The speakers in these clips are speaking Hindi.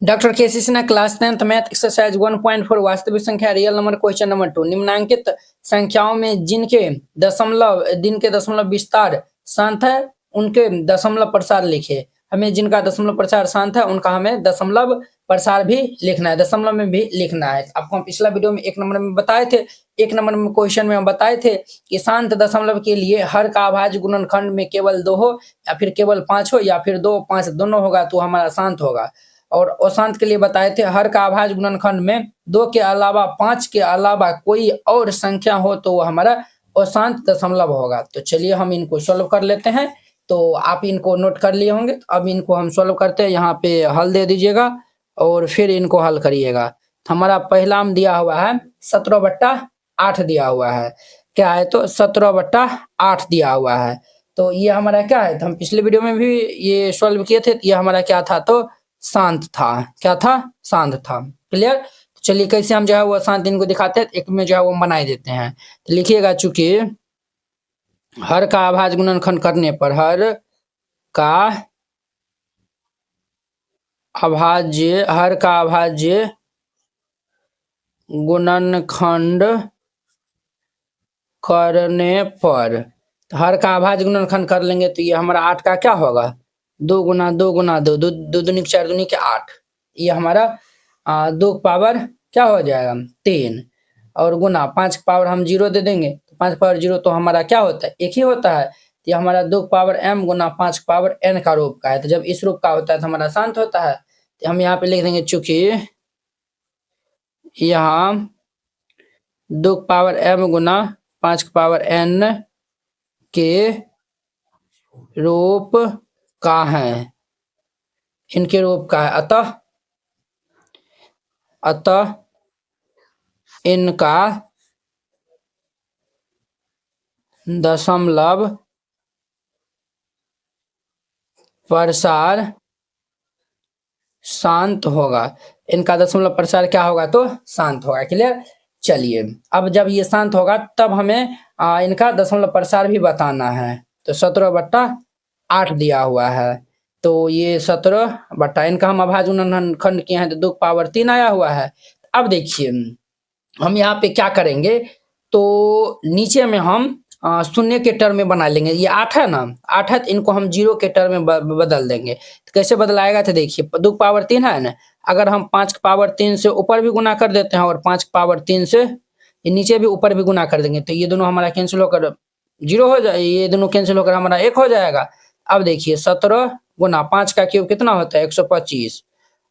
Doctor KC Sinha class 10th math exercise 1.4 वास्तविक संख्या रियल नंबर क्वेश्चन नंबर 2 निम्नांकित संख्याओं में जिनके दशमलव विस्तार शांत है उनके दशमलव प्रसार लिखे। हमें जिनका दशमलव प्रसार शांत है उनका हमें दशमलव प्रसार भी लिखना है, दशमलव में भी लिखना है। आपको हम पिछला वीडियो में 1 नंबर में बताए थे, 1 नंबर में क्वेश्चन में हम बताए थे कि शांत दशमलव के लिए हर का अभाज्य गुणनखंड में केवल 2 हो या फिर केवल 5 हो या फिर 2 5 दोनों होगा तो हमारा शांत होगा। और अशांत के लिए बताए थे हर का अभाज्य गुणनखंड में 2 के अलावा 5 के अलावा कोई और संख्या हो तो वो हमारा अशांत दशमलव होगा। तो चलिए हम इनको सॉल्व कर लेते हैं। तो आप इनको नोट कर लिए होंगे, अब इनको हम सॉल्व करते हैं। यहाँ पे हल दे दीजिएगा और फिर इनको हल करिएगा। हमारा पहला में दिया हुआ है 17/8 दिया हुआ है। क्या है तो 17/8 दिया हुआ है। तो ये हमारा क्या है, तो हम पिछले वीडियो में भी ये सॉल्व किए थे। ये हमारा क्या था तो शांत था। क्या था, शांत था। क्लियर। चलिए कैसे हम जो है वो शांत इनको दिखाते हैं, एक में जो है वो बनाए देते हैं। तो लिखिएगा, चूंकि हर का अभाज्य गुणनखंड करने पर हर का अभाज्य गुणनखंड करने पर, हर का अभाज्य गुणनखंड कर लेंगे तो ये हमारा 8 का क्या होगा, 2 गुना 2 गुना 2, 2 दूनी 4 दूनी के 8। ये हमारा 2 पावर क्या हो जाएगा 3, और गुना 5 पावर हम 0 दे देंगे तो 5 पावर 0 तो हमारा क्या होता है, 1 ही होता है। तो ये हमारा 2 पावर m गुना 5 पावर n का रूप का है। तो जब इस रूप का होता है तो हमारा शांत होता है। तो हम यहाँ पे लिख देंगे, चूंकि यहाँ 2 पावर m गुना 5 पावर n के रूप का है, इनके रूप का है, अतः इनका दशमलव प्रसार शांत होगा। इनका दशमलव प्रसार क्या होगा तो शांत होगा। क्लियर। चलिए अब जब ये शांत होगा तब हमें इनका दशमलव प्रसार भी बताना है। तो 17/8 दिया हुआ है। तो ये 17 इनका हम अभाज्य गुणनखंड किए हैं तो 2 पावर 3 आया हुआ है। अब देखिए हम यहाँ पे क्या करेंगे, तो नीचे में हम शून्य के टर्म में बना लेंगे। ये 8 है ना, 8 है तो इनको हम 0 के टर्म में बदल देंगे। तो कैसे बदलाएगा, तो देखिए 2 पावर 3 है ना, अगर हम 5 पावर 3 से ऊपर भी गुना कर देते हैं और 5 पावर 3 से ये नीचे भी ऊपर भी गुना कर देंगे तो ये दोनों हमारा कैंसिल होकर 0 हो जाए, ये दोनों कैंसिल होकर हमारा 1 हो जाएगा। अब देखिए 17 गुना 5 का क्यूब कितना होता है 125।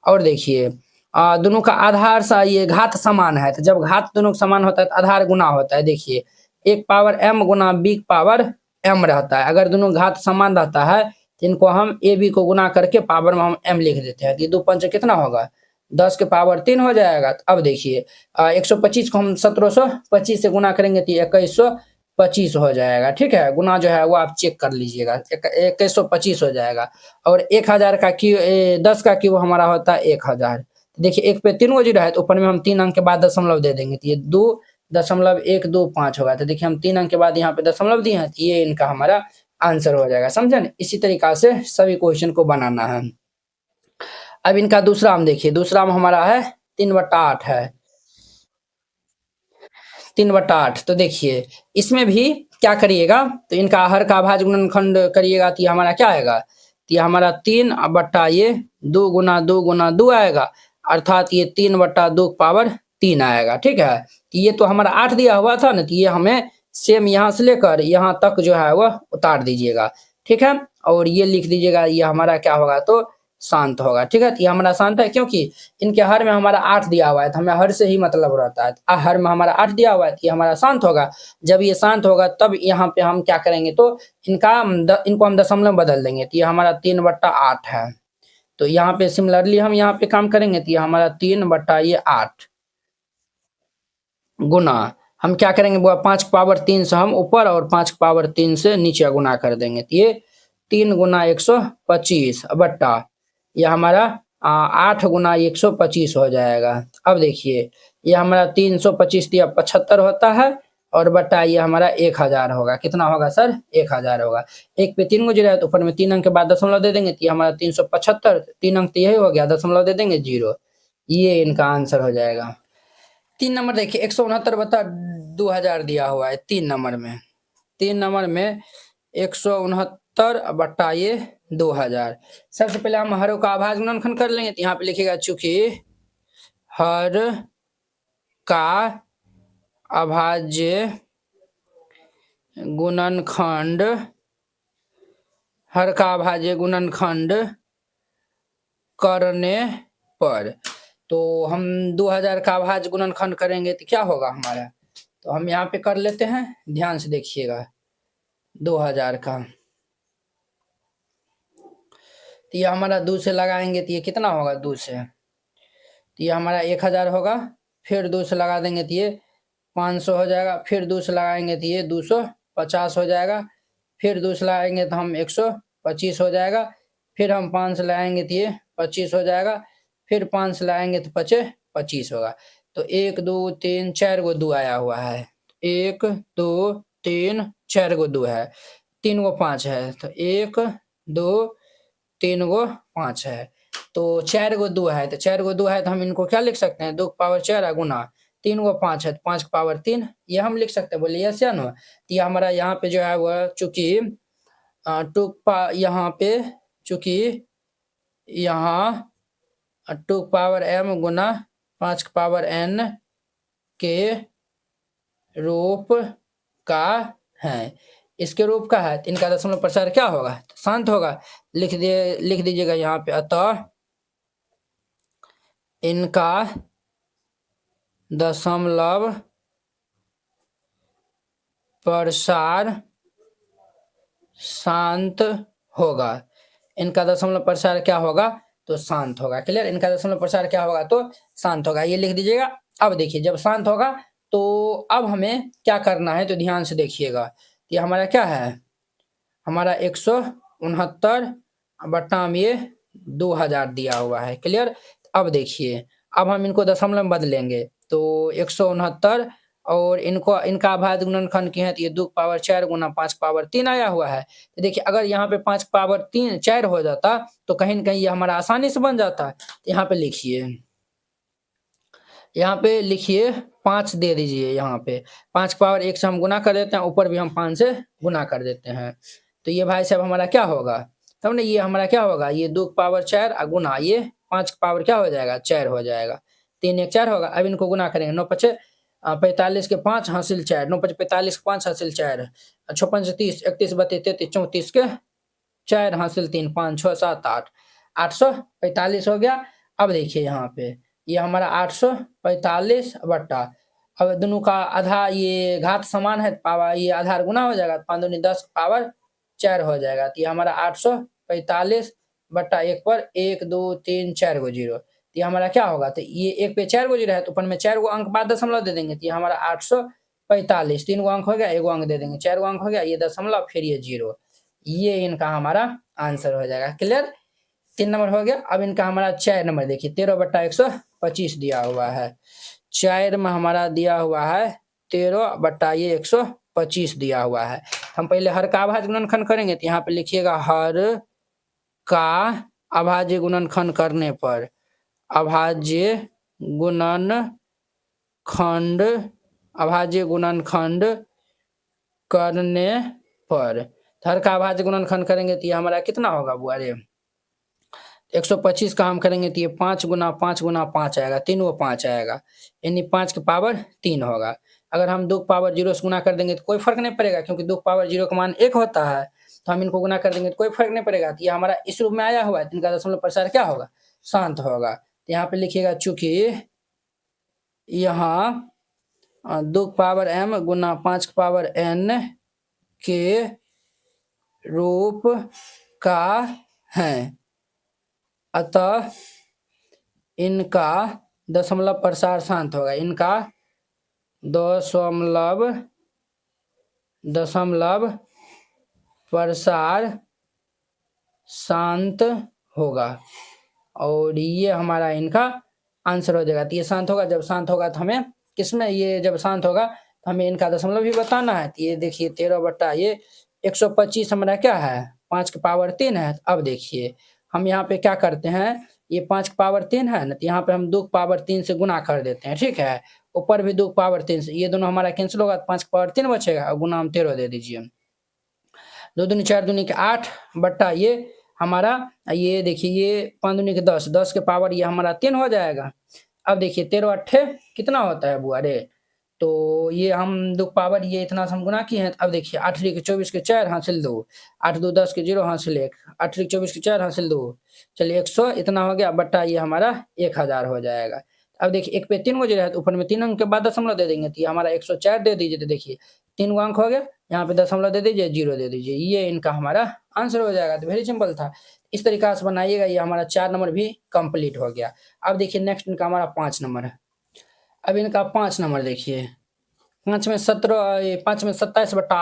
और देखिए दोनों का आधार सा ये घात समान है, तो जब घात दोनों समान होता है तो आधार गुना होता है। देखिए 1 पावर m गुना b पावर m रहता है। अगर दोनों घात समान रहता है तो इनको हम a b को गुना करके पावर में हम m लिख देते हैं। तो ये 2 पंच कितना होगा 10 के पावर 3 हो जाएगा। तो अब देखिए 125 को हम 1725 से गुना करेंगे तो 2125 हो जाएगा। ठीक है, गुना जो है वो आप चेक कर लीजिएगा, 2125 हो जाएगा। और 1000 का क्यू 10 का क्यूब हमारा होता है 1000। देखिए 1 पे 3 गो जीरो है तो ऊपर में हम 3 अंक के बाद दशमलव दे देंगे तो ये 2.125 होगा। तो देखिए हम 3 अंक के बाद यहाँ पे दशमलव दिए हैं तो ये इनका हमारा आंसर हो जाएगा। समझे ना, इसी तरीका से सभी क्वेश्चन को बनाना है। अब इनका दूसरा हम देखिए, दूसरा में हमारा है 3/8 है, 3/8। तो देखिए इसमें भी क्या करिएगा, तो इनका हर का अभाज्य गुणनखंड करिएगा तो ये हमारा क्या आएगा, तो ये हमारा 3/2 गुना 2 गुना 2 आएगा, अर्थात ये 3/2 पावर 3 आएगा। ठीक है, तो ये तो हमारा 8 दिया हुआ था ना, तो ये हमें सेम यहाँ से लेकर यहाँ तक जो है वह उतार दीजिएगा। ठीक है, और ये लिख दीजिएगा, ये हमारा क्या होगा तो शांत होगा। ठीक है, तो ये हमारा शांत है क्योंकि इनके हर में हमारा 8 दिया हुआ है, तो हमें हर से ही मतलब रहता है। हर में हमारा 8 दिया हुआ है तो ये हमारा शांत होगा। जब ये शांत होगा तब यहाँ पे हम क्या करेंगे तो इनको हम दशमलव बदल देंगे तो ये हमारा 3/8 है। तो यहाँ पे सिमिलरली हम यहाँ पे काम करेंगे तो ये हमारा 3/8 गुना हम क्या करेंगे वो 5 पावर 3 से हम ऊपर और 5 पावर 3 से नीचे गुना कर देंगे तो ये 3 गुना 125 बट्टा ये हमारा 8 गुना 125 हो जाएगा। अब देखिए ये हमारा 325 दिया 75 होता है और बटा ये हमारा 1000 होगा। कितना होगा सर? 1000 होगा। 1 पे 3 गुजरा है तो ऊपर में 3 अंक के बाद दशमलव दे देंगे तो ये हमारा 375, 3 अंक तो यही हो गया, दशमलव दे देंगे 0। ये इनका आंसर हो जाएगा। 3 नंबर देखिए, 169 बटा 2000 दिया हुआ है 3 नंबर में। 3 नंबर में 169 बटा ये 2000। सबसे पहले हम हरों का अभाज्य गुणनखंड कर लेंगे तो यहाँ पे लिखेगा चूंकि हर का अभाज्य गुणनखंड, हर का अभाज्य गुणनखंड करने पर, तो हम 2000 का अभाज्य गुणनखंड करेंगे तो क्या होगा हमारा, तो हम यहाँ पे कर लेते हैं, ध्यान से देखिएगा। 2000 का तो ये हमारा 2 से लगाएंगे तो ये कितना होगा, 2 से तो ये हमारा 1000 होगा। फिर 2 से लगा देंगे तो ये 500 हो जाएगा। फिर 2 से लगाएंगे तो ये 250 हो जाएगा। फिर 2 से लगाएंगे तो हम 125 हो जाएगा। फिर हम 5 से लगाएंगे तो ये 25 हो जाएगा। फिर 5 से लगाएंगे तो 25 होगा। तो 1 2 3 4 गो 2 आया हुआ है। 1 2 3 4 गो 2 है, 3 गो 5 है, तो 1 2 3 गो 5 है, तो 4 गो 2 है, तो 4 गो 2 है तो हम इनको क्या लिख सकते हैं, 2 की पावर 4 गुना 3 गो 5 है तो 5 की पावर 3, ये हम लिख सकते हैं। बोलिए यस या नो। तो ये हमारा यहाँ पे जो है वह चूंकि यहाँ पे चूंकि यहाँ 2 की पावर m गुना 5 की पावर n के रूप का है, इसके रूप का है, तो इनका दशमलव प्रसार क्या होगा, तो शांत होगा। लिख दीजिएगा यहाँ पे, अतः इनका दशमलव प्रसार शांत होगा। इनका दशमलव प्रसार क्या होगा, तो शांत होगा। क्लियर, इनका दशमलव प्रसार क्या होगा, तो शांत होगा, ये लिख दीजिएगा। अब देखिए जब शांत होगा तो अब हमें क्या करना है, तो ध्यान से देखिएगा। ये हमारा क्या है, हमारा 169 बटा में ये 2000 दिया हुआ है। क्लियर, अब देखिए अब हम इनको दशमलव में बदलेंगे तो 169 और इनका अभाज्य गुणनखंड की है तो ये 2 की पावर 4 गुना 5 की पावर 3 आया हुआ है। तो देखिए अगर यहाँ पे 5 की पावर 3 4 हो जाता तो कहीं ना कहीं ये हमारा आसानी से बन जाता है। तो यहाँ पे लिखिए, यहाँ पे लिखिए 5 दे दीजिए। यहाँ पे 5 की पावर 1 से हम गुना कर देते हैं, ऊपर भी हम 5 से गुना कर देते हैं। तो ये भाई साहब हमारा क्या होगा, तब ना ये हमारा क्या होगा, ये 2 की पावर 4 गुना ये 5 की पावर क्या हो जाएगा, 4 हो जाएगा। 3 1 4 होगा। अब इनको गुना करेंगे, 9 5 45 के 5 हासिल 4, 9 5 45 के 5 हासिल 4, 6 5 30, 31 32 33 34 के 4 हासिल 3, 5 6 7 8, 845 हो गया। अब देखिए यहाँ पे ये हमारा 845 बट्टा, अब दोनों का आधा ये घात समान है, पावर ये आधार गुना हो जाएगा, 5 दूनी 10 पावर 4 हो जाएगा। तो ये हमारा 845 बट्टा 1 पर 1 2 3 4 गो 0, तो ये हमारा क्या होगा, तो ये 1 पे 4 गो 0 है तो ऊपर में 4 गो अंक बाद दशमलव दे देंगे। तो ये हमारा 845, 3 गो अंक हो गया, 1 गो अंक दे देंगे, 4 गो अंक हो गया, ये दशमलव फिर ये 0, ये इनका हमारा आंसर हो जाएगा। क्लियर, 3 नंबर हो गया। अब इनका हमारा 4 नंबर देखिए, 13 बट्टा 125 दिया हुआ है। 4 में हमारा दिया हुआ है 13 बट्टा ये 125 दिया हुआ है। हम पहले हर का अभाज्य गुणनखंड करेंगे तो यहाँ पे लिखिएगा हर का अभाज्य गुणनखंड करने पर, अभाज्य गुणनखंड, अभाज्य गुणनखंड करने पर, हर का अभाज्य गुणनखंड करेंगे तो ये हमारा कितना होगा बुआ रे, 125 का हम करेंगे तो ये 5 गुना 5 गुना 5 आएगा, 3 गो 5 आएगा, यानी 5 की पावर 3 होगा। अगर हम 2 की पावर 0 से गुना कर देंगे तो कोई फर्क नहीं पड़ेगा, क्योंकि 2 की पावर 0 का मान 1 होता है, तो हम इनको गुना कर देंगे तो कोई फर्क नहीं पड़ेगा। तो ये हमारा इस रूप में आया हुआ है, तो इनका दशमलव प्रसार क्या होगा, शांत होगा। तो यहाँ पे लिखिएगा चूंकि यहाँ 2 की पावर m गुना 5 की पावर n के रूप का है, अतः इनका दशमलव प्रसार शांत होगा। इनका दशमलव प्रसार शांत होगा, और ये हमारा इनका आंसर हो जाएगा। तो ये शांत होगा, जब शांत होगा तो हमें किसमें, ये जब शांत होगा तो हमें इनका दशमलव भी बताना है। तो ये देखिए 13 बट्टा ये 125 हमारा क्या है 5 की पावर 3 है। अब देखिए हम यहाँ पे क्या करते हैं, ये 5 की पावर 3 है ना, तो यहाँ पे हम 2 की पावर 3 से गुना कर देते हैं, ठीक है। ऊपर भी 2 की पावर 3 से, ये दोनों हमारा कैंसिल होगा, 5 की पावर 3 बचेगा और गुना हम 13 दे दीजिए। 2 दूनी 4 दूनी के 8 बट्टा ये हमारा, ये देखिए ये 5 दूनी के 10, 10 के पावर ये हमारा 3 हो जाएगा। अब देखिए 13 अट्ठे कितना होता है बुआ रे, तो ये हम 2 पावर ये इतना से हम गुना किए हैं। अब देखिए 8 के 24 के 4 हासिल 2, 8 2 10 के 0 हासिल 1, 8 3 24 के 4 हासिल 2, चलिए 100 इतना हो गया बट्टा ये हमारा 1000 हो जाएगा। अब देखिए 1 पे 3 गो जीरो है, तो ऊपर में 3 अंक के बाद दशमलव दे देंगे, तो ये हमारा 104 दे दीजिए। तो देखिए 3 गो अंक हो गया, यहाँ पे दशमलव दे दीजिए, 0 दे दीजिए, ये इनका हमारा आंसर हो जाएगा। तो वेरी सिंपल था, इस तरीका से बनाइएगा। ये हमारा 4 नंबर भी कंप्लीट हो गया। अब देखिए नेक्स्ट इनका हमारा 5 नंबर है। अब इनका 5 नंबर देखिए, 5 में 27 बट्टा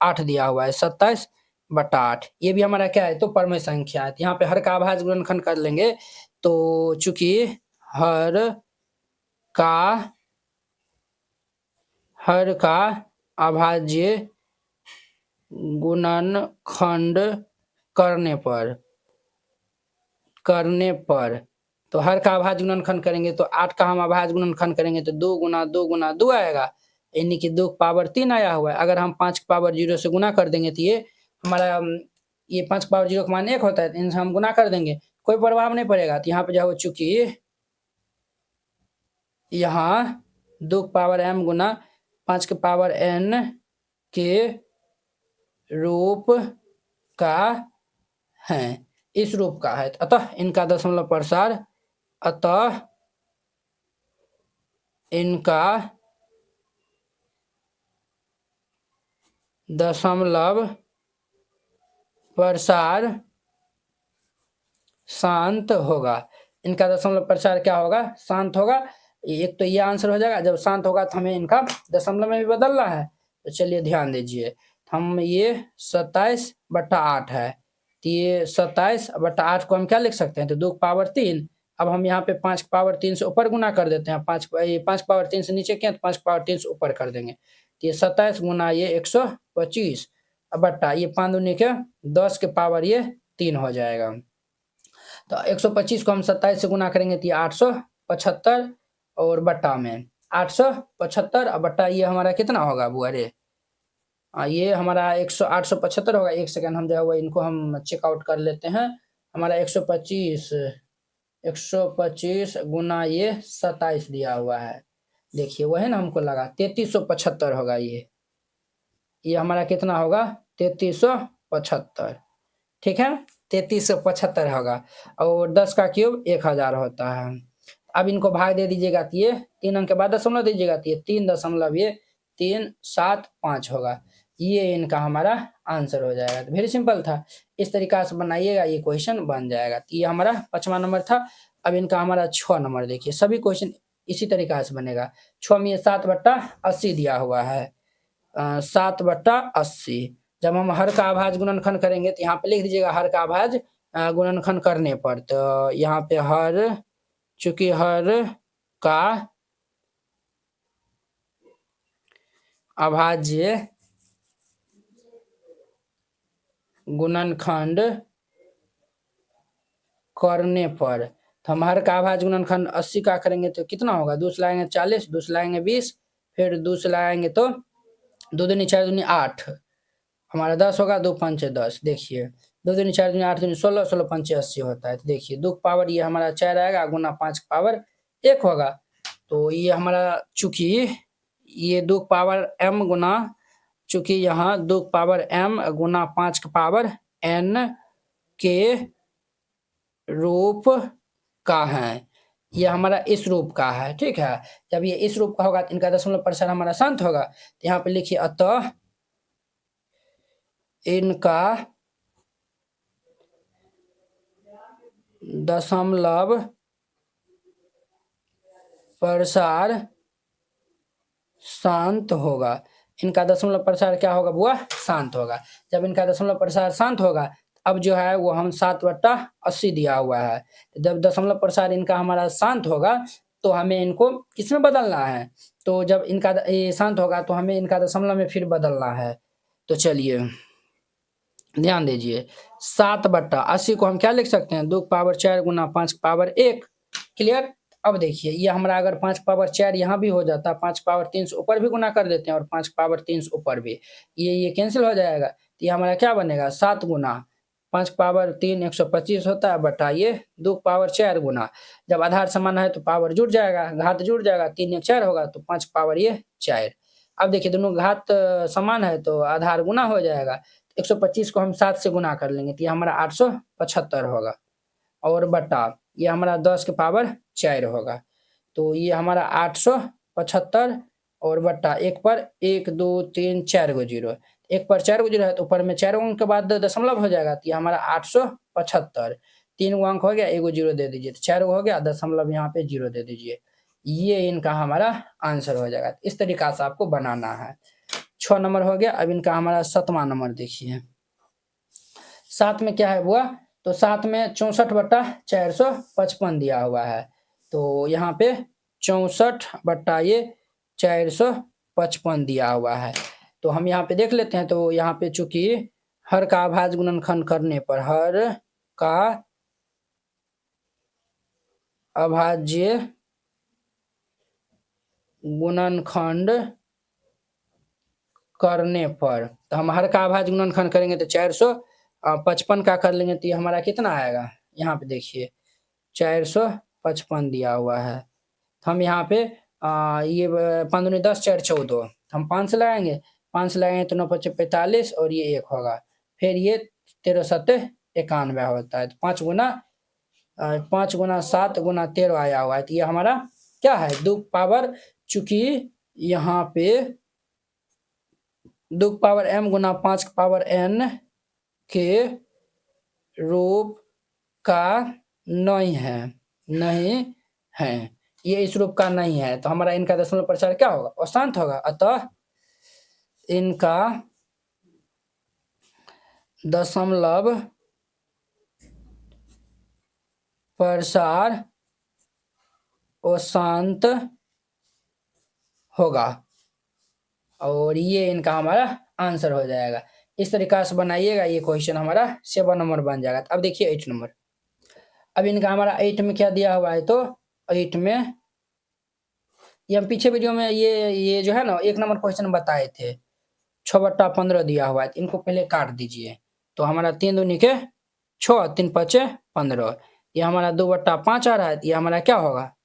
8 दिया हुआ है, 27 बट्टा 8, ये भी हमारा क्या है तो परमेय संख्या है। तो यहाँ पे हर का अभाज्य गुणनखंड कर लेंगे, तो चूंकि हर का अभाज्य गुणनखंड करने पर तो हर का अभाज्य गुणनखंड करेंगे, तो 8 का हम अभाज्य गुणनखंड करेंगे तो 2 गुना 2 गुना 2 आएगा, यानी कि 2 की पावर 3 आया हुआ है। अगर हम 5 की पावर 0 से गुना कर देंगे तो ये हमारा ये 5 की पावर 0 का मान 1 होता है, तो इनसे हम गुना कर देंगे, कोई प्रभाव नहीं पड़ेगा। तो यहाँ पे जो है चूंकि यहाँ 2 की पावर m गुना 5 की पावर n के रूप का है, इस रूप का है, अतः इनका दशमलव प्रसार शांत होगा। इनका दशमलव प्रसार क्या होगा, शांत होगा। एक तो ये आंसर हो जाएगा, जब शांत होगा तो हमें इनका दशमलव में भी बदलना है। तो चलिए ध्यान दीजिए, हम ये 27 बट्टा 8 है, तो ये 27 बट्टा 8 को हम क्या लिख सकते हैं, तो 2 की पावर 3। अब हम यहाँ पे 5 की पावर 3 से ऊपर गुना कर देते हैं, 5 की पावर 3 से नीचे किया तो 5 की पावर 3 से ऊपर कर देंगे, तो ये 27 गुना ये 125 बट्टा ये 5 दूनी के 10 के पावर ये 3 हो जाएगा। तो 125 को हम 27 से गुना करेंगे तो ये 875 और बट्टा में 875 और बट्टा ये हमारा कितना होगा बुआ रे, ये हमारा 875 होगा। एक सेकंड हम जो है वो इनको हम चेकआउट कर लेते हैं। हमारा 125 गुना ये 27 दिया हुआ है, देखिए वही ना हमको लगा 3375 होगा। ये हमारा कितना होगा 3375, ठीक है 3375 होगा, और 10 का क्यूब 1000 होता है। अब इनको भाग दे दीजिएगा तो ये 3 अंक के बाद दशमलव दीजिएगा तो ये 3.375 होगा, ये इनका हमारा आंसर हो जाएगा। तो वेरी सिंपल था, इस तरीका से बनाइएगा, ये क्वेश्चन बन जाएगा। तो ये हमारा 5वां नंबर था। अब इनका हमारा 6 नंबर देखिए, सभी क्वेश्चन इसी तरीका से बनेगा। 6 में 7 बट्टा 80 दिया हुआ है, 7 बट्टा 80। जब हम हर का अभाज्य गुणनखंड करेंगे तो यहाँ पे लिख दीजिएगा हर का अभाज्य गुणनखंड करने पर, तो यहाँ पे चूंकि हर का अभाज्य गुणनखंड करने पर, तो हम हर का अभाज्य गुणनखंड 80 का करेंगे तो कितना होगा, 2 से लाएंगे 40, 2 से लाएंगे 20, फिर 2 से लाएंगे तो 2 दूनी 4 दूनी 8 हमारा 10 होगा, 2 पंचे 10, देखिए 2 दूनी 4 दूनी 8 दूनी 16, 16 पंचे 80 होता है। तो देखिए 2 की पावर ये हमारा 4 आएगा गुना 5 की पावर 1 होगा, तो ये हमारा चूंकि ये 2 की पावर m गुना, चूंकि यहाँ 2 की पावर m गुना 5 की पावर n के रूप का है, ये हमारा इस रूप का है, ठीक है। जब ये इस रूप का होगा तो इनका दशमलव प्रसार हमारा शांत होगा। तो यहाँ पे लिखिए अतः इनका दशमलव प्रसार शांत होगा। इनका दशमलव प्रसार क्या होगा बुआ, शांत होगा। जब इनका दशमलव प्रसार शांत होगा, अब जो है वो हम 7 बट्टा 80 दिया हुआ है, जब दशमलव प्रसार इनका हमारा शांत होगा तो हमें इनको किसमें बदलना है, तो जब इनका ये शांत होगा तो हमें इनका दशमलव में फिर बदलना है। तो चलिए ध्यान दीजिए, 7/80 को हम क्या लिख सकते हैं, 2 की पावर 4 गुना 5 की पावर 1। क्लियर। अब देखिए ये हमारा अगर 5 की पावर 4 यहाँ भी हो जाता, 5 की पावर 3 से ऊपर भी गुना कर देते हैं और 5 की पावर 3 से ऊपर भी, ये कैंसिल हो जाएगा। तो ये हमारा क्या बनेगा, 7 गुना 5 की पावर 3 125 होता है, बटा ये 2 की पावर 4 गुना, जब आधार समान है तो पावर जुड़ जाएगा, घात जुड़ जाएगा, 3 1 4 होगा तो 5 की पावर ये 4। अब देखिए दोनों घात समान है तो आधार गुना हो जाएगा, 125 को हम 7 से गुना कर लेंगे तो ये हमारा 875 होगा, और बटा ये हमारा 10 के पावर 4 होगा, तो ये हमारा 875 और बटा एक पर 1 2 3 4 गो जीरो, एक पर 4 गो जीरो है तो ऊपर में 4 अंक के बाद दशमलव हो जाएगा, तो ये हमारा 875, 3 गो अंक हो गया, 1 गो जीरो दे दीजिए, तो 4 गो हो गया, दशमलव यहाँ पे जीरो दे दीजिए, ये इनका हमारा आंसर हो जाएगा। इस तरीका से आपको बनाना है। 6 नंबर हो गया। अब इनका हमारा 7वां नंबर देखिए, 7 में क्या है बुआ, तो 7 में 64/455 दिया हुआ है, तो यहाँ पे 64 ये 455 दिया हुआ है, तो हम यहाँ पे देख लेते हैं। तो यहाँ पे चूंकि हर का अभाज्य गुणनखंड करने पर, हर का अभाज्य गुणनखंड करने पर, तो हम हर का अभाज्य गुणनखंड करेंगे तो 455 का कर लेंगे तो ये हमारा कितना आएगा, यहाँ पे देखिए 455 दिया हुआ है, तो हम यहाँ पे ये 5 दूनी 10 4 14, हम 5 से लगाएंगे, 5 से लगाएंगे तो 9 5 45 और ये 1 होगा, फिर ये 13 7 91 होता है, तो 5 गुना 7 गुना 13 आया हुआ है, तो ये हमारा क्या है, 2 पावर, चूंकि यहाँ पे 2 पावर m गुना 5 पावर n के रूप का नहीं है, ये इस रूप का नहीं है, तो हमारा इनका दशमलव प्रसार क्या होगा, अशांत होगा, अतः इनका दशमलव प्रसार अशांत होगा, और ये इनका हमारा आंसर हो जाएगा। इस तरीका से बनाइएगा, ये क्वेश्चन हमारा 7 नंबर बन जाएगा। अब देखिए 8 नंबर, अब इनका हमारा 8 में क्या दिया हुआ है, तो 8 में ये हम पीछे वीडियो में ये जो है ना 1 नंबर क्वेश्चन बताए थे, 6/15 दिया हुआ है, इनको पहले काट दीजिए, तो हमारा 3 दूनी के 6 3 5 15, ये हमारा 2/5 आ रहा है, ये हमारा क्या होगा,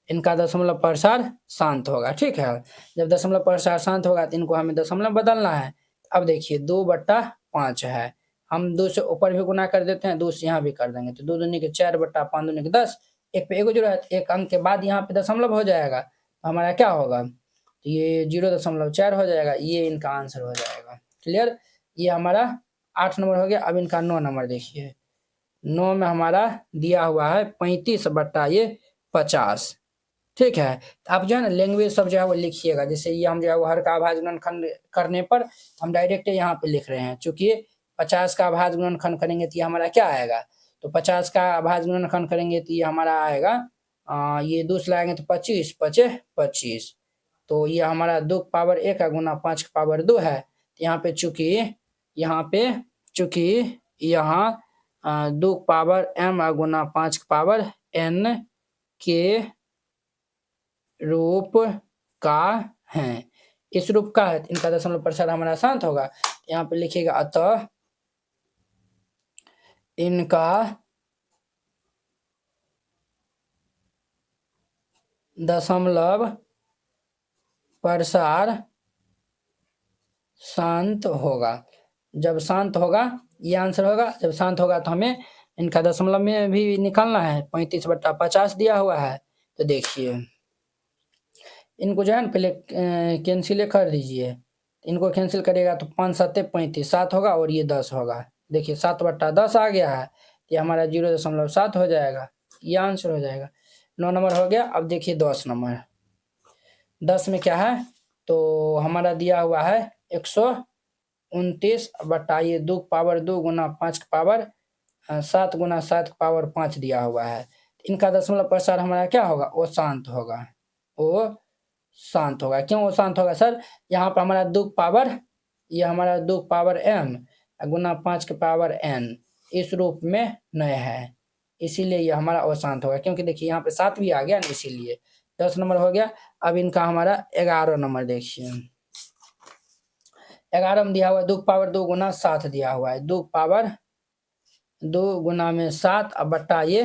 इनका दशमलव प्रसार शांत होगा। ठीक है, जब दशमलव प्रसार शांत होगा तो इनको हमें दशमलव बदलना है। अब देखिए 2/5 है, हम 2 से ऊपर भी गुना कर देते हैं, 2 से यहाँ भी कर देंगे, तो 2 दूनी के 4 बट्टा 5 दूनी के 10, एक पे 1 जीरो है, एक अंक के बाद यहाँ पे दशमलव हो जाएगा, तो हमारा क्या होगा, ये 0.4 हो जाएगा, ये इनका आंसर हो जाएगा। क्लियर, ये हमारा 8 नंबर हो गया। अब इनका 9 नंबर देखिए, 9 में हमारा दिया हुआ है 35/50। ठीक है, तो आप जो है ना लैंग्वेज सब जो है वो लिखिएगा, जैसे ये हम जो है वो हर का अभाज्य गुणनखंड करने पर हम डायरेक्ट यहाँ पे लिख रहे हैं, चूंकि 50 का अभाज्य गुणनखंड करेंगे तो ये हमारा क्या आएगा, तो 50 का अभाज्य गुणनखंड करेंगे तो ये हमारा आएगा ये 2 से लगाएंगे तो 25 5 25, तो ये हमारा 2 की पावर 1 है गुना 5 की पावर 2 है, तो यहाँ पे चूंकि यहाँ 2 की पावर m गुना 5 की पावर n के रूप का है, इस रूप का है, इनका दशमलव प्रसार हमारा शांत होगा। यहाँ पे लिखिएगा अतः इनका दशमलव प्रसार शांत होगा। जब शांत होगा ये आंसर होगा, जब शांत होगा तो हमें इनका दशमलव में भी निकालना है, 35/50 दिया हुआ है, तो देखिए इनको जो है ना पहले कैंसिल कर दीजिए, इनको कैंसिल करिएगा तो 5 7 35, 7 होगा और ये 10 होगा, देखिए 7/10 आ गया है, ये हमारा 0.7 हो जाएगा, ये आंसर हो जाएगा। 9 नंबर हो गया। अब देखिए 10 नंबर, 10 में क्या है, तो हमारा दिया हुआ है 129 बटा ये 2 की पावर 2 गुना 5 की पावर 7 गुना 7 की पावर 5 दिया हुआ है, इनका दशमलव प्रसार हमारा क्या होगा, अशांत होगा, वो शांत होगा। क्यों वो शांत होगा सर, यहाँ पर हमारा 2 पावर, ये हमारा 2 पावर m गुना 5 के पावर n इस रूप में नहीं है, इसीलिए ये हमारा अशांत होगा। क्योंकि देखिए यहाँ पे 7 भी आ गया ना, इसीलिए 10 नंबर हो गया। अब इनका हमारा 11 नंबर देखिए, 11 में दिया हुआ है 2 पावर 2 गुना 7 दिया हुआ है, 2 पावर 2 गुना में 7 अब बट्टा ये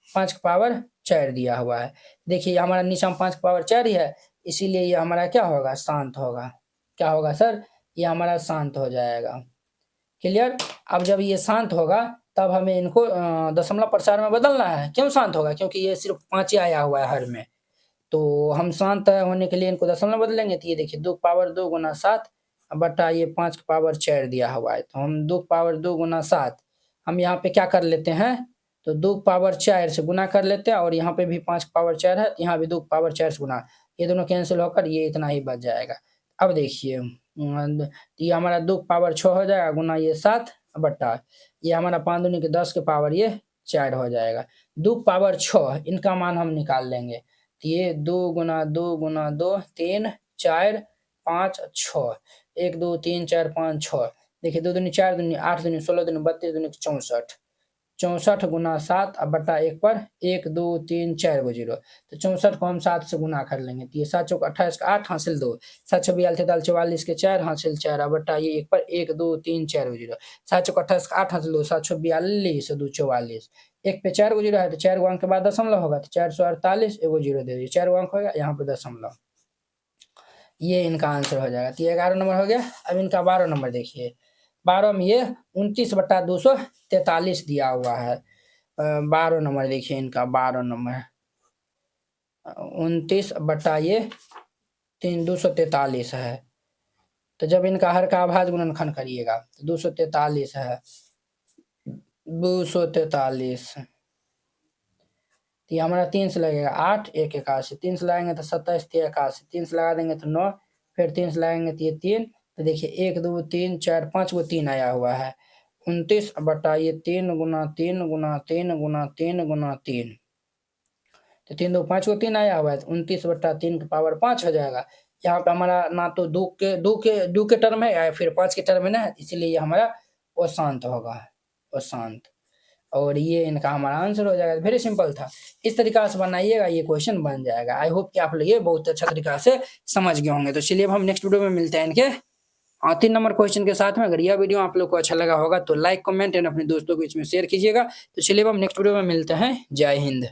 5 के पावर 4 दिया हुआ है। देखिए हमारा नीचे में 5 के पावर 4 ही है, इसीलिए ये हमारा क्या होगा, शांत होगा। क्या होगा सर, ये हमारा शांत हो जाएगा। क्लियर। अब जब ये शांत होगा तब हमें इनको दशमलव प्रसार में बदलना है। क्यों शांत होगा, क्योंकि ये सिर्फ 5 ही आया हुआ है हर में, तो हम शांत होने के लिए इनको दशमलव बदलेंगे। तो ये देखिए 2 पावर 2 गुना 7 बटा ये 5 के पावर 4 दिया हुआ है, तो हम 2 पावर 2 गुना 7 हम यहाँ पे क्या कर लेते हैं, तो 2 पावर 4 से गुना कर लेते हैं, और यहाँ पे भी 5 के पावर 4 है, यहाँ भी 2 पावर 4 से गुना, ये दोनों कैंसिल होकर ये इतना ही बच जाएगा। अब देखिए ये हमारा 2 पावर 6 हो जाएगा गुना ये 7 बट्टा ये हमारा 5 दूनी के 10 के पावर ये 4 हो जाएगा। 2 पावर 6 इनका मान हम निकाल लेंगे, तो ये 2 गुना 2 गुना 2 3 4 5 6 1 2 3 4 5 6 देखिए 2 दूनी 4 दूनी 8 दूनी 16 दूनी 32 दूनी 64 64 गुना 7 अब बटा 1 पर 1 2 3 4 गो जीरो, तो 64 को हम 7 से गुना कर लेंगे, तो ये 7 चौक 28 का 8 हासिल 2 7 छः 42 44 के 4 हासिल 4 अब बटा ये 1 पर 1 2 3 4 गो जीरो, 7 चौक 28 का 8 हासिल 2 7 छः 42 2 44 1 पे 4 गो जीरो है, तो 4 गो अंक के बाद दशमलव होगा, तो 448 एगो जीरो दे दीजिए, 4 गो अंक हो गया, यहाँ पे दशमलव, ये इनका आंसर हो जाएगा। तो ये 11 नंबर हो गया। अब इनका 12 नंबर देखिए, 12 में ये 29/243 दिया हुआ है। 12 नंबर देखिए इनका, 12 नंबर 29 बटा ये 243 है। तो जब इनका हर का अभाज्य गुणनखंड करिएगा तो 243 है, 243 तो ये हमारा 3 से लगेगा 8 1 81 3 से लगाएंगे तो 27 3 81 3 से लगा देंगे तो 9 फिर 3 से लगाएंगे तो ये 3, तो देखिए 1 2 3 4 5 वो 3 आया हुआ है, 29 बटा ये 3 गुना 3 गुना 3 गुना 3 गुना 3, तो 3 2 5 को 3 आया हुआ है, तो 29 बटा 3 के पावर 5 हो जाएगा। यहाँ पे हमारा ना तो 2 के टर्म है या फिर 5 के टर्म है ना, इसीलिए ये हमारा अशांत होगा, अशांत, और ये इनका हमारा आंसर हो जाएगा। वेरी सिंपल था, इस तरीका से बनाइएगा ये क्वेश्चन बन जाएगा। आई होप कि आप लोग ये बहुत अच्छा तरीका से समझ गए होंगे। तो चलिए अब हम नेक्स्ट वीडियो में मिलते हैं इनके 3 नंबर क्वेश्चन के साथ में। अगर यह वीडियो आप लोग को अच्छा लगा होगा तो लाइक कमेंट एंड अपने दोस्तों को इसमें शेयर कीजिएगा। तो चलिए अब हम नेक्स्ट वीडियो में मिलते हैं। जय हिंद।